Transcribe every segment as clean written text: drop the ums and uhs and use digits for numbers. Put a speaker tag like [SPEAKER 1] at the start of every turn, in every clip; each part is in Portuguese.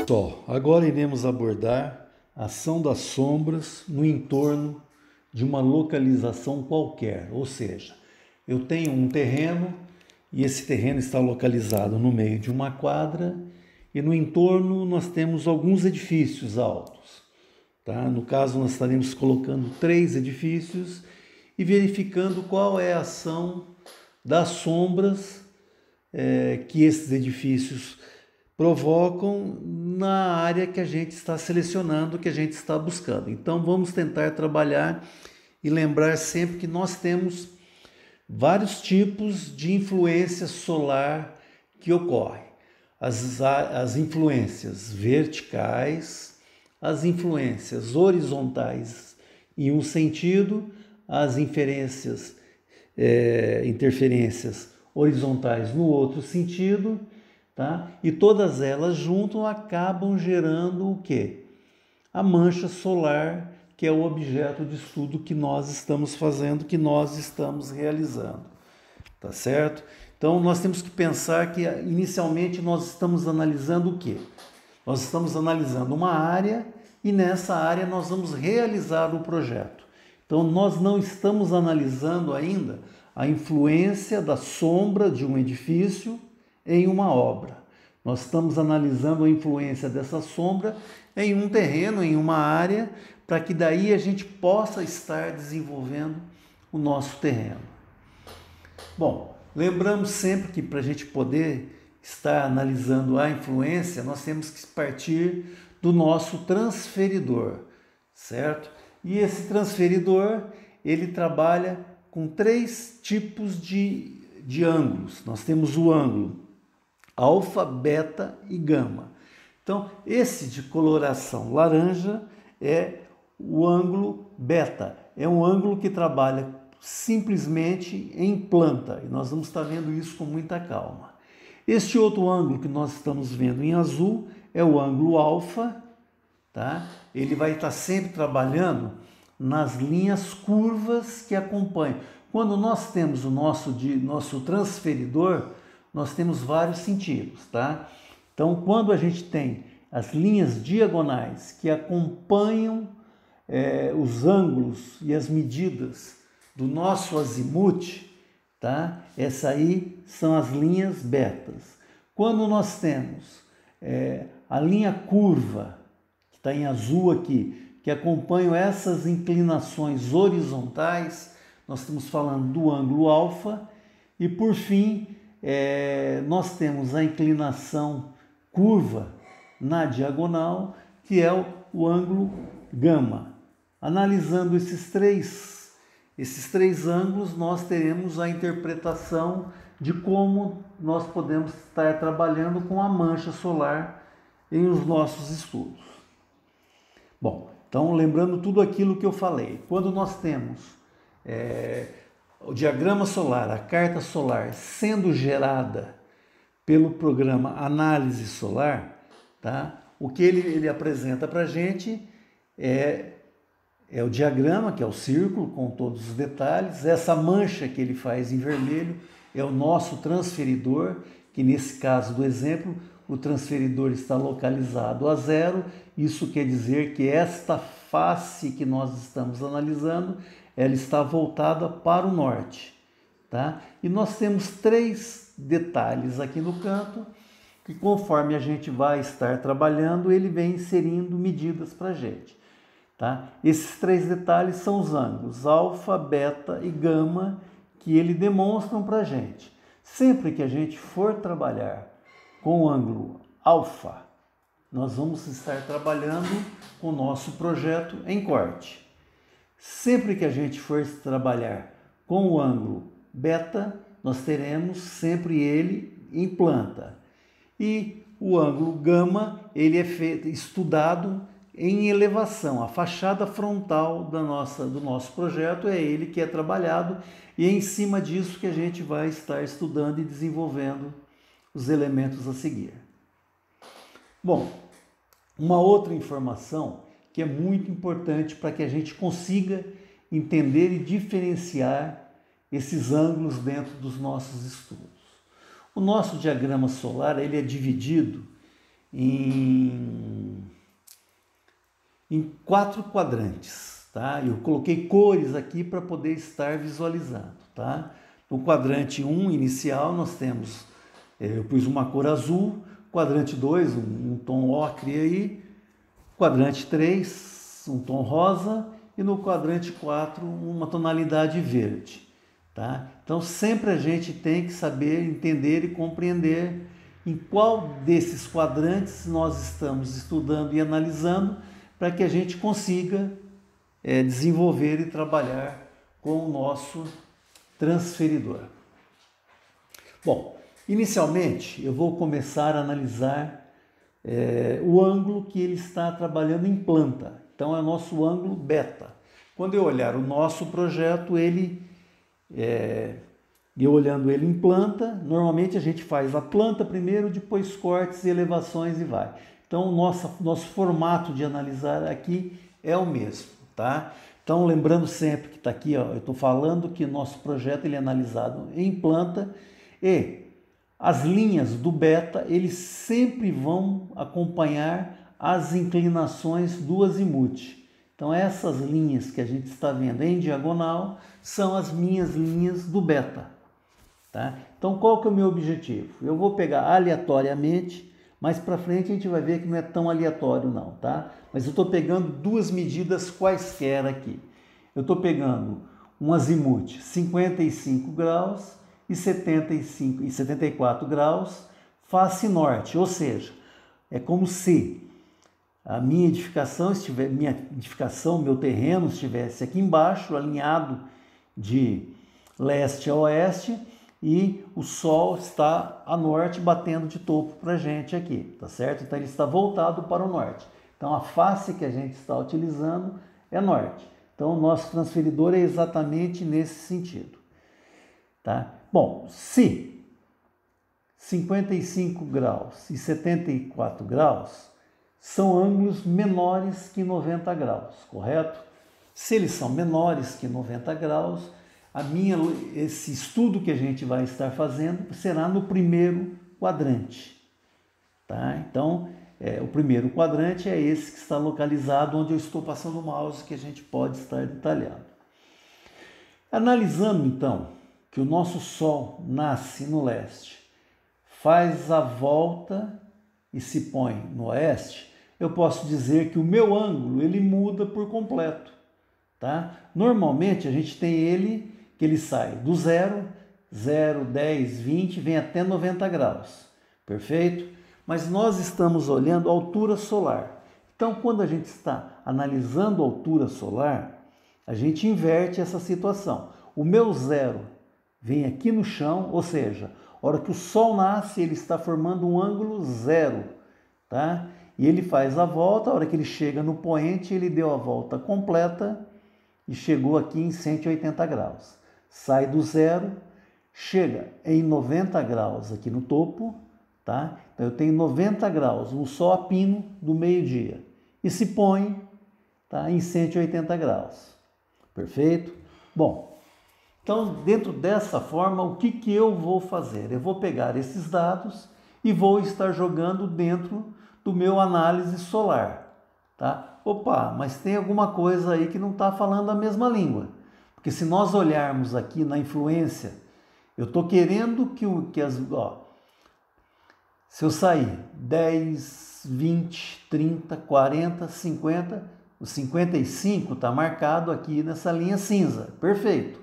[SPEAKER 1] Pessoal, agora iremos abordar a ação das sombras no entorno de uma localização qualquer, ou seja, eu tenho um terreno e esse terreno está localizado no meio de uma quadra e no entorno nós temos alguns edifícios altos. Tá? No caso, nós estaremos colocando 3 edifícios e verificando qual é a ação das sombras que esses edifícios provocam na área que a gente está selecionando, que a gente está buscando. Então vamos tentar trabalhar e lembrar sempre que nós temos vários tipos de influência solar que ocorrem. As influências verticais, as influências horizontais em um sentido, as interferências horizontais no outro sentido, tá? E todas elas juntas acabam gerando o quê? A mancha solar, que é o objeto de estudo que nós estamos fazendo, que nós estamos realizando, tá certo? Então nós temos que pensar que inicialmente nós estamos analisando o quê? Nós estamos analisando uma área e nessa área nós vamos realizar o projeto. Então nós não estamos analisando ainda a influência da sombra de um edifício em uma obra. Nós estamos analisando a influência dessa sombra em um terreno, em uma área, para que daí a gente possa estar desenvolvendo o nosso terreno. Bom, lembramos sempre que para a gente poder estar analisando a influência, nós temos que partir do nosso transferidor, certo? E esse transferidor, ele trabalha com 3 tipos de ângulos. Nós temos o ângulo alfa, beta e gama. Então, esse de coloração laranja é o ângulo beta. É um ângulo que trabalha simplesmente em planta. E nós vamos estar vendo isso com muita calma. Este outro ângulo que nós estamos vendo em azul é o ângulo alfa, tá? Ele vai estar sempre trabalhando nas linhas curvas que acompanham. Quando nós temos o nosso transferidor, nós temos vários sentidos, tá? Então, quando a gente tem as linhas diagonais que acompanham os ângulos e as medidas do nosso azimute, tá? Essa aí são as linhas betas. Quando nós temos a linha curva, que está em azul aqui, que acompanham essas inclinações horizontais, nós estamos falando do ângulo alfa. E por fim, nós temos a inclinação curva na diagonal, que é o ângulo gama. Analisando esses três ângulos, nós teremos a interpretação de como nós podemos estar trabalhando com a mancha solar em os nossos estudos. Bom, então lembrando tudo aquilo que eu falei, quando nós temos o diagrama solar, a carta solar sendo gerada pelo programa Análise Solar, tá? O que ele apresenta para a gente é o diagrama, que é o círculo com todos os detalhes. Essa mancha que ele faz em vermelho é o nosso transferidor, que nesse caso do exemplo, o transferidor está localizado a 0. Isso quer dizer que esta face que nós estamos analisando, ela está voltada para o norte, tá? E nós temos 3 detalhes aqui no canto, que conforme a gente vai estar trabalhando, ele vem inserindo medidas para a gente, tá? Esses 3 detalhes são os ângulos alfa, beta e gama, que ele demonstram para a gente. Sempre que a gente for trabalhar com o ângulo alfa, nós vamos estar trabalhando com o nosso projeto em corte. Sempre que a gente for trabalhar com o ângulo beta, nós teremos sempre ele em planta. E o ângulo gama, ele é estudado em elevação. A fachada frontal do nosso projeto é ele que é trabalhado e é em cima disso que a gente vai estar estudando e desenvolvendo os elementos a seguir. Bom, uma outra informação que é muito importante para que a gente consiga entender e diferenciar esses ângulos dentro dos nossos estudos. O nosso diagrama solar ele é dividido em 4 quadrantes, tá? Eu coloquei cores aqui para poder estar visualizando, tá? No quadrante 1 inicial nós temos, eu pus uma cor azul, quadrante 2 um tom ocre aí, quadrante 3 um tom rosa e no quadrante 4 uma tonalidade verde, tá? Então sempre a gente tem que saber entender e compreender em qual desses quadrantes nós estamos estudando e analisando para que a gente consiga desenvolver e trabalhar com o nosso transferidor. Bom, inicialmente eu vou começar a analisar o ângulo que ele está trabalhando em planta. Então é o nosso ângulo beta. Quando eu olhar o nosso projeto, eu olhando ele em planta, normalmente a gente faz a planta primeiro, depois cortes e elevações e vai. Então o nosso formato de analisar aqui é o mesmo, tá? Então lembrando sempre que está aqui, ó, eu estou falando que o nosso projeto ele é analisado em planta e as linhas do beta, eles sempre vão acompanhar as inclinações do azimute. Então essas linhas que a gente está vendo em diagonal são as minhas linhas do beta, tá? Então qual que é o meu objetivo? Eu vou pegar aleatoriamente, mais para frente a gente vai ver que não é tão aleatório não, tá? Mas eu estou pegando 2 medidas quaisquer aqui. Eu estou pegando um azimute 55 graus e 74 graus, face norte, ou seja, é como se a minha edificação meu terreno estivesse aqui embaixo, alinhado de leste a oeste, e o sol está a norte, batendo de topo para a gente aqui, tá certo? Então ele está voltado para o norte. Então a face que a gente está utilizando é norte. Então o nosso transferidor é exatamente nesse sentido, tá? Bom, se 55 graus e 74 graus são ângulos menores que 90 graus, correto? Se eles são menores que 90 graus, esse estudo que a gente vai estar fazendo será no primeiro quadrante, tá? Então, o primeiro quadrante é esse que está localizado onde eu estou passando o mouse, que a gente pode estar detalhando. Analisando, então, que o nosso Sol nasce no leste, faz a volta e se põe no oeste, eu posso dizer que o meu ângulo ele muda por completo, tá? Normalmente a gente tem que ele sai do 0, 10, 20, vem até 90 graus, perfeito? Mas nós estamos olhando a altura solar. Então, quando a gente está analisando a altura solar, a gente inverte essa situação. O meu 0 vem aqui no chão, ou seja, a hora que o Sol nasce, ele está formando um ângulo 0, tá? E ele faz a volta, a hora que ele chega no poente, ele deu a volta completa e chegou aqui em 180 graus. Sai do 0, chega em 90 graus aqui no topo, tá? Então eu tenho 90 graus, um sol a pino do meio-dia, e se põe, tá, em 180 graus. Perfeito? Bom, então dentro dessa forma, o que eu vou fazer? Eu vou pegar esses dados e vou estar jogando dentro do meu análise solar, tá? Opa, mas tem alguma coisa aí que não está falando a mesma língua. Porque se nós olharmos aqui na influência, eu estou querendo se eu sair 10, 20, 30, 40, 50, o 55 está marcado aqui nessa linha cinza, perfeito.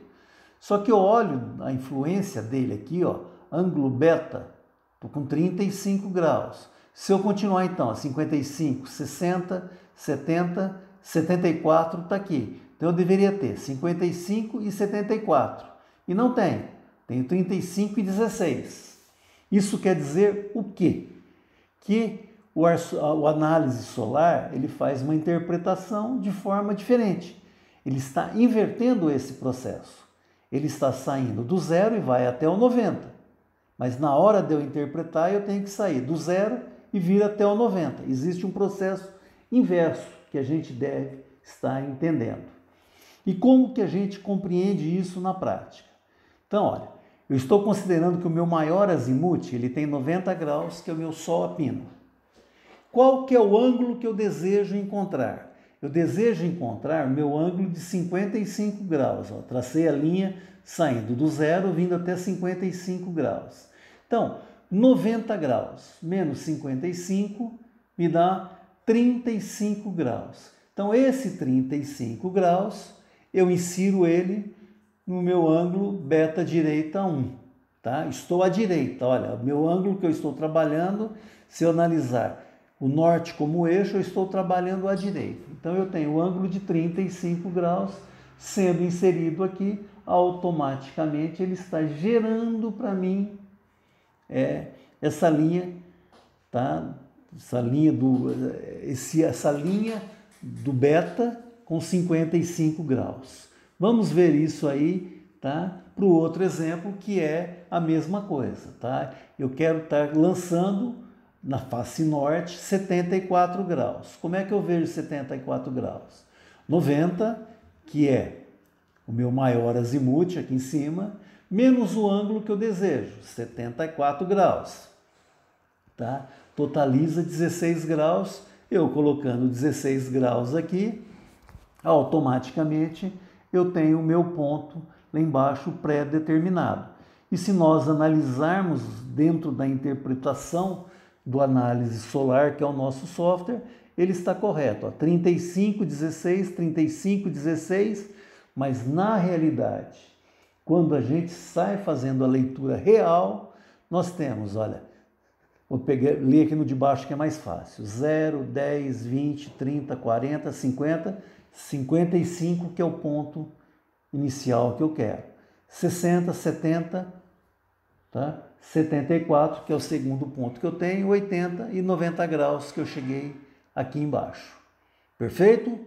[SPEAKER 1] Só que eu olho a influência dele aqui, ó, ângulo beta, estou com 35 graus. Se eu continuar então a 55, 60, 70, 74 está aqui. Então eu deveria ter 55 e 74. E não tenho. Tenho 35 e 16. Isso quer dizer o quê? Que o análise solar ele faz uma interpretação de forma diferente. Ele está invertendo esse processo. Ele está saindo do 0 e vai até o 90. Mas na hora de eu interpretar, eu tenho que sair do 0 e vir até o 90. Existe um processo inverso que a gente deve estar entendendo. E como que a gente compreende isso na prática? Então, olha, eu estou considerando que o meu maior azimute ele tem 90 graus, que é o meu sol a pino. Qual que é o ângulo que eu desejo encontrar? Eu desejo encontrar meu ângulo de 55 graus. Ó. Tracei a linha saindo do zero, vindo até 55 graus. Então, 90 graus menos 55 me dá 35 graus. Então, esse 35 graus, eu insiro ele no meu ângulo beta direita 1. Tá? Estou à direita, olha, o meu ângulo que eu estou trabalhando, se eu analisar o norte como eixo, eu estou trabalhando à direita. Então, eu tenho o ângulo de 35 graus sendo inserido aqui, automaticamente ele está gerando para mim essa linha, tá? Essa linha do beta com 55 graus. Vamos ver isso aí, tá? Para o outro exemplo, que é a mesma coisa, tá? Eu quero estar lançando na face norte 74 graus. Como é que eu vejo 74 graus? 90, que é o meu maior azimuth aqui em cima, menos o ângulo que eu desejo, 74 graus. Tá? Totaliza 16 graus. Eu colocando 16 graus aqui, automaticamente eu tenho o meu ponto lá embaixo pré-determinado. E se nós analisarmos dentro da interpretação do análise solar, que é o nosso software, ele está correto. Ó, 35, 16, 35, 16, mas na realidade, quando a gente sai fazendo a leitura real, nós temos, olha, vou ler aqui no de baixo que é mais fácil, 0, 10, 20, 30, 40, 50, 55 que é o ponto inicial que eu quero, 60, 70, tá? 74 que é o segundo ponto que eu tenho, 80 e 90 graus que eu cheguei aqui embaixo. Perfeito?